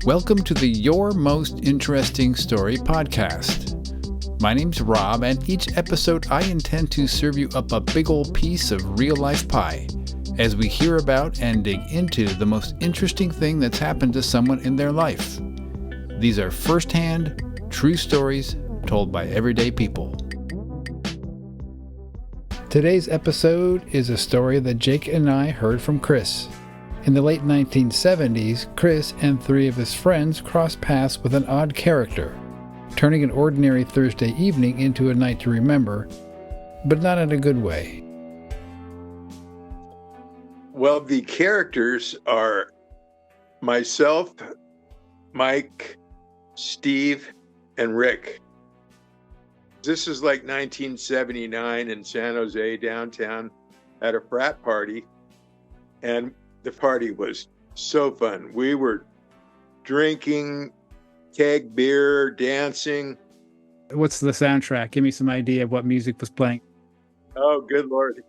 Welcome to the Your Most Interesting Story podcast. My name's Rob, and each episode I intend to serve you up a big old piece of real-life pie as we hear about and dig into the most interesting thing that's happened to someone in their life. These are first-hand, true stories told by everyday people. Today's episode is a story that Jake and I heard from Chris. In the late 1970s, Chris and three of his friends crossed paths with an odd character, turning an ordinary Thursday evening into a night to remember, but not in a good way. Well, the characters are myself, Mike, Steve, and Rick. This is like 1979 in San Jose downtown at a frat party, and the party was so fun. We were drinking keg beer, dancing. What's the soundtrack? Give me some idea of what music was playing. Oh, good Lord.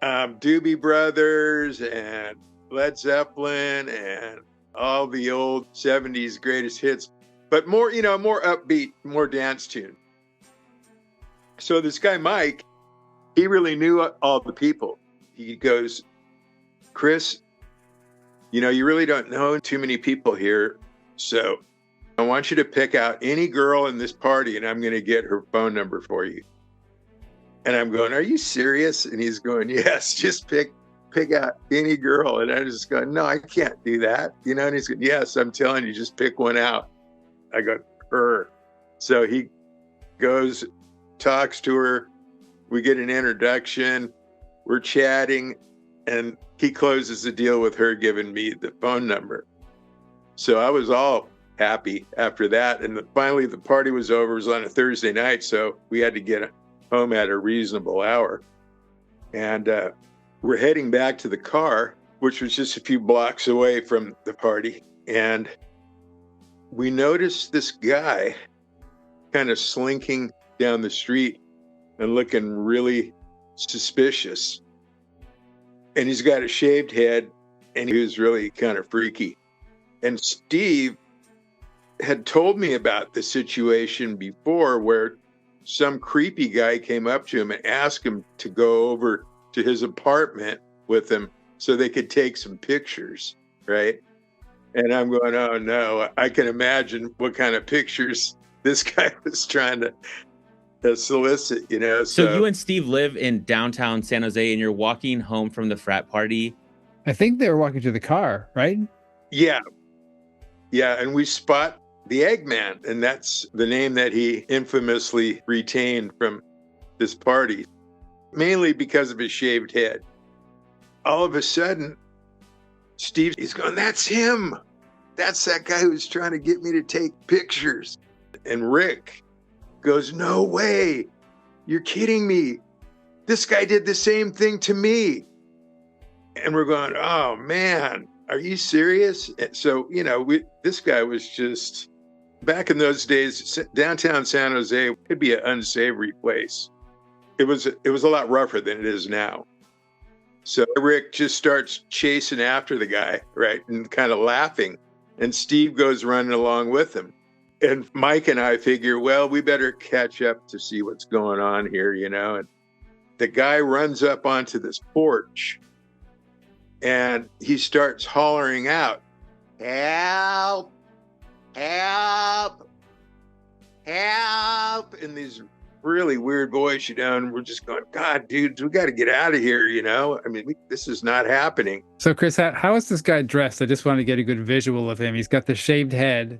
Doobie Brothers and Led Zeppelin and all the old 70s greatest hits, but more upbeat, more dance tune. So this guy, Mike, he really knew all the people. He goes, Chris, you really don't know too many people here. So I want you to pick out any girl in this party and I'm going to get her phone number for you. And I'm going, are you serious? And he's going, yes, just pick out any girl. And I just go, no, I can't do that. And he's going, yes, I'm telling you, just pick one out. I go, her. So he goes, talks to her. We get an introduction. We're chatting. And he closes the deal with her giving me the phone number. So I was all happy after that. And finally, the party was over. It was on a Thursday night, so we had to get home at a reasonable hour. And we're heading back to the car, which was just a few blocks away from the party. And we noticed this guy kind of slinking down the street and looking really suspicious. And he's got a shaved head, and he was really kind of freaky. And Steve had told me about the situation before where some creepy guy came up to him and asked him to go over to his apartment with him so they could take some pictures, right? And I'm going, oh no, I can imagine what kind of pictures this guy was trying to solicit, So you and Steve live in downtown San Jose and you're walking home from the frat party. I think they were walking to the car, right? Yeah. And we spot the Egg Man, and that's the name that he infamously retained from this party, mainly because of his shaved head. All of a sudden, he's going, that's him. That's that guy who's trying to get me to take pictures. And Rick goes, no way. You're kidding me. This guy did the same thing to me. And we're going, oh man, are you serious? So, this guy was just, back in those days, downtown San Jose could be an unsavory place. It was a lot rougher than it is now. So Rick just starts chasing after the guy, right? And kind of laughing. And Steve goes running along with him. And Mike and I figure, well, we better catch up to see what's going on here, And the guy runs up onto this porch and he starts hollering out, help, help, help, in these really weird voice, and we're just going, God, dude, we got to get out of here, this is not happening. So Chris, how is this guy dressed? I just want to get a good visual of him. He's got the shaved head.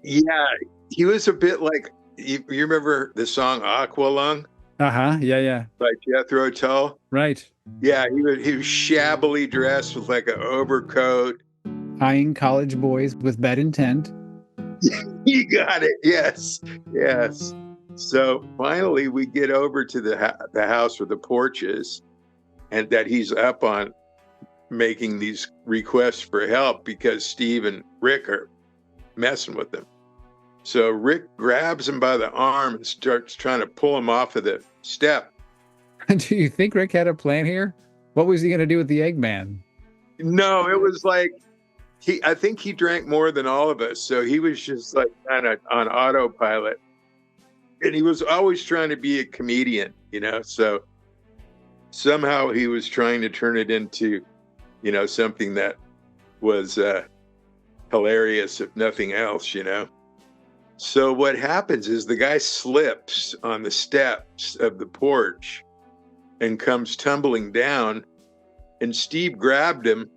Yeah, he was a bit like, you remember the song Aqualung? Uh-huh, yeah. By Jethro Tull? Right. Yeah, he was shabbily dressed with like an overcoat. Eyeing college boys with bad intent. You got it, yes. So finally we get over to the house where the porch is, and that he's up on making these requests for help because Steve and Rick are messing with him. So Rick grabs him by the arm and starts trying to pull him off of the step. Do you think Rick had a plan here? What was he going to do with the Egg Man? No, it was like I think he drank more than all of us. So he was just like kind of on autopilot. And he was always trying to be a comedian, so somehow he was trying to turn it into, something that was hilarious, if nothing else, So what happens is the guy slips on the steps of the porch and comes tumbling down, and Steve grabbed him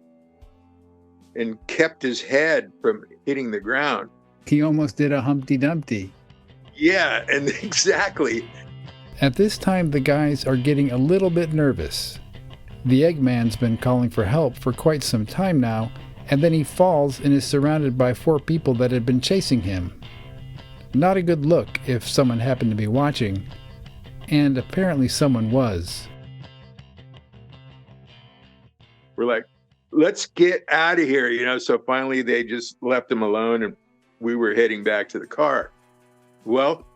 and kept his head from hitting the ground. He almost did a Humpty Dumpty. Yeah, and exactly. At this time, the guys are getting a little bit nervous. The Eggman's been calling for help for quite some time now, and then he falls and is surrounded by 4 people that had been chasing him. Not a good look if someone happened to be watching, and apparently someone was. We're like, let's get out of here, so finally they just left him alone, and we were heading back to the car. Well,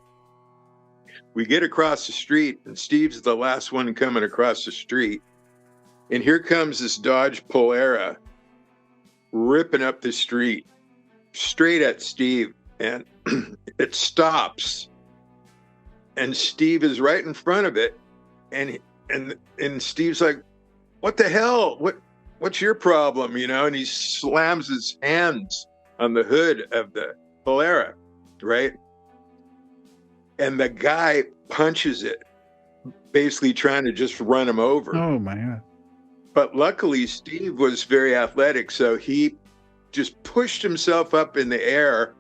we get across the street, and Steve's the last one coming across the street. And here comes this Dodge Polara ripping up the street, straight at Steve. And it stops. And Steve is right in front of it. And Steve's like, what the hell? What's your problem? And he slams his hands on the hood of the Polara, right? And the guy punches it, basically trying to just run him over. Oh, my God. But luckily, Steve was very athletic, so he just pushed himself up in the air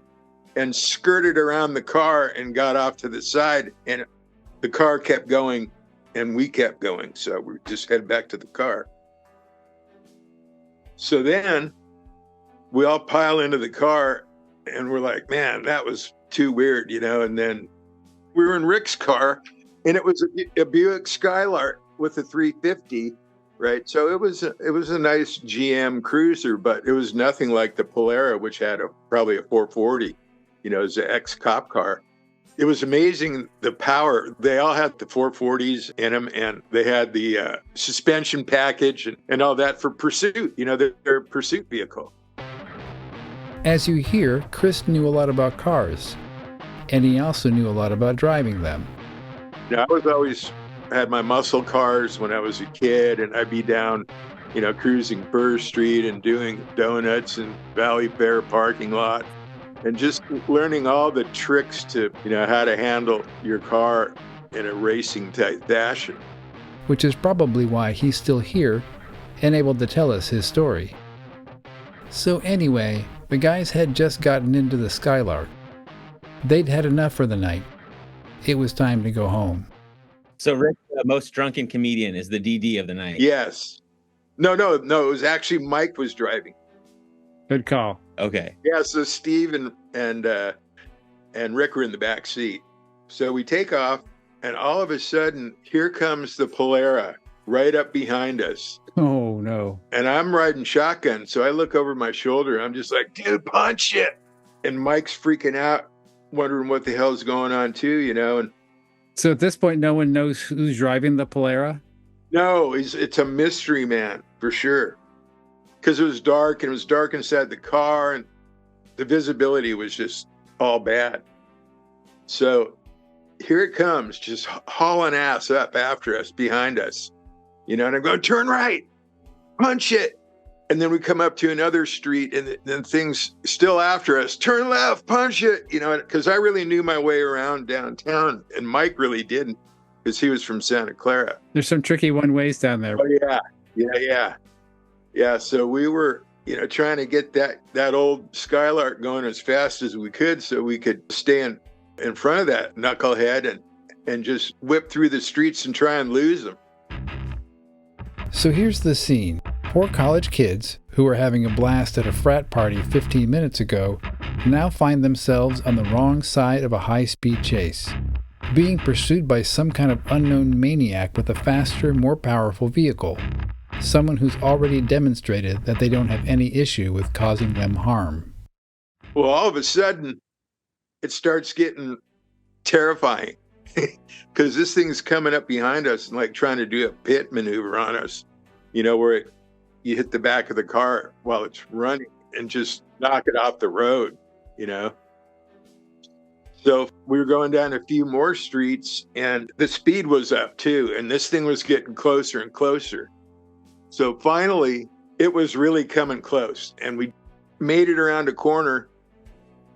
and skirted around the car and got off to the side. And the car kept going, and we kept going. So we just headed back to the car. So then we all pile into the car, and we're like, man, that was too weird, And then we were in Rick's car, and it was a Buick Skylark with a 350, right? So it was a nice GM Cruiser, but it was nothing like the Polara, which had probably a 440, it was an ex-cop car. It was amazing, the power. They all had the 440s in them, and they had the suspension package and all that for pursuit, their pursuit vehicle. As you hear, Chris knew a lot about cars, and he also knew a lot about driving them. I was always had my muscle cars when I was a kid, and I'd be down, cruising Burr Street and doing donuts in Valley Fair parking lot, and just learning all the tricks to, how to handle your car in a racing type fashion. Which is probably why he's still here and able to tell us his story. So anyway, the guys had just gotten into the Skylark. They'd had enough for the night. It was time to go home. So Rick, the most drunken comedian, is the DD of the night. Yes. No. It was actually Mike was driving. Good call. Okay. Yeah. So Steve and Rick were in the back seat. So we take off, and all of a sudden, here comes the Polara right up behind us. Oh no. And I'm riding shotgun. So I look over my shoulder. And I'm just like, dude, punch it. And Mike's freaking out, wondering what the hell's going on too, And so at this point, no one knows who's driving the Polara? no, it's a mystery, man, for sure. Because it was dark, and it was dark inside the car, and the visibility was just all bad. So here it comes, just hauling ass up after us, behind us, And I'm going, turn right, punch it. And then we come up to another street, and then things still after us. Turn left, punch it, because I really knew my way around downtown, and Mike really didn't, because he was from Santa Clara. There's some tricky one-ways down there. Oh, yeah. Yeah, so we were, trying to get that old Skylark going as fast as we could so we could stay in front of that knucklehead and just whip through the streets and try and lose them. So here's the scene. 4 college kids, who were having a blast at a frat party 15 minutes ago, now find themselves on the wrong side of a high-speed chase, being pursued by some kind of unknown maniac with a faster, more powerful vehicle, someone who's already demonstrated that they don't have any issue with causing them harm. Well, all of a sudden, it starts getting terrifying because this thing's coming up behind us and like trying to do a pit maneuver on us, where you hit the back of the car while it's running. and just knock it off the road, you know. So we were going down a few more streets and the speed was up too. And this thing was getting closer and closer. So finally, it was really coming close. And we made it around a corner.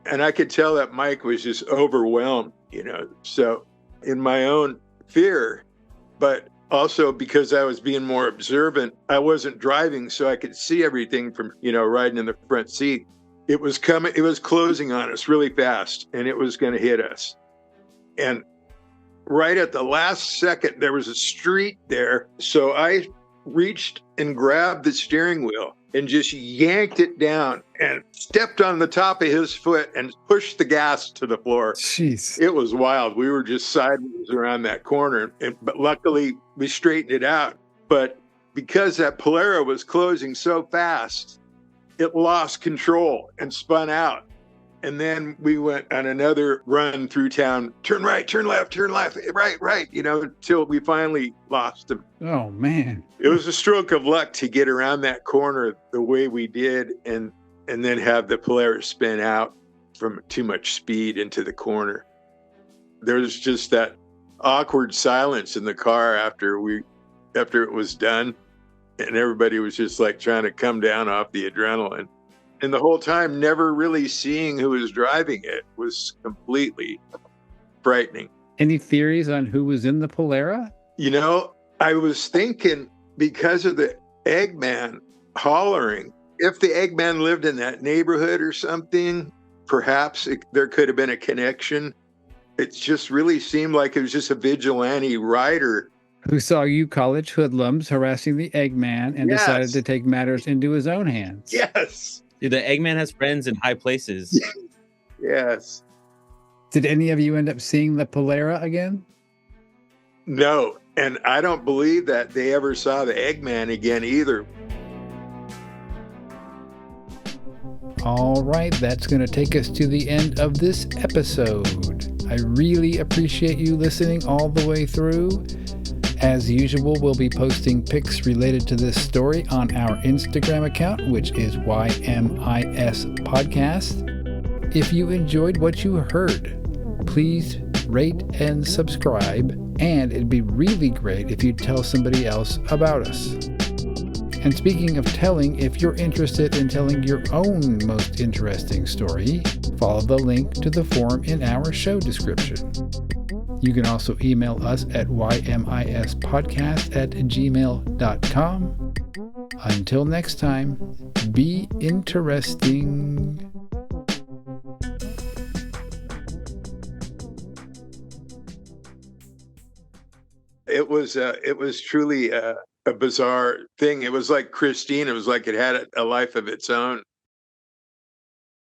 And I could tell that Mike was just overwhelmed, you know. So in my own fear, but also because I was being more observant, I wasn't driving, so I could see everything from, you know, riding in the front seat. It was closing on us really fast, and it was going to hit us. And right at the last second, there was a street there. So I reached and grabbed the steering wheel and just yanked it down and stepped on the top of his foot and pushed the gas to the floor. Jeez. It was wild. We were just sideways around that corner, but luckily we straightened it out. But because that Polara was closing so fast, it lost control and spun out. And then we went on another run through town, turn right, turn left, right, you know, until we finally lost him. Oh, man. It was a stroke of luck to get around that corner the way we did and then have the Polaris spin out from too much speed into the corner. There was just that awkward silence in the car after it was done. And everybody was just like trying to come down off the adrenaline. And the whole time, never really seeing who was driving it was completely frightening. Any theories on who was in the Polara? You know, I was thinking because of the Eggman hollering, if the Eggman lived in that neighborhood or something, perhaps there could have been a connection. It just really seemed like it was just a vigilante rider who saw you college hoodlums harassing the Eggman and decided to take matters into his own hands. Yes. Dude, the Eggman has friends in high places. Yes. Did any of you end up seeing the Polara again? No. And I don't believe that they ever saw the Eggman again either. All right, that's going to take us to the end of this episode. I really appreciate you listening all the way through. As usual, we'll be posting pics related to this story on our Instagram account, which is YMIS Podcast. If you enjoyed what you heard, please rate and subscribe, and it'd be really great if you'd tell somebody else about us. And speaking of telling, if you're interested in telling your own most interesting story, follow the link to the form in our show description. You can also email us at ymispodcast@gmail.com. Until next time, be interesting. It was truly a bizarre thing. It was like Christine. It was like it had a life of its own.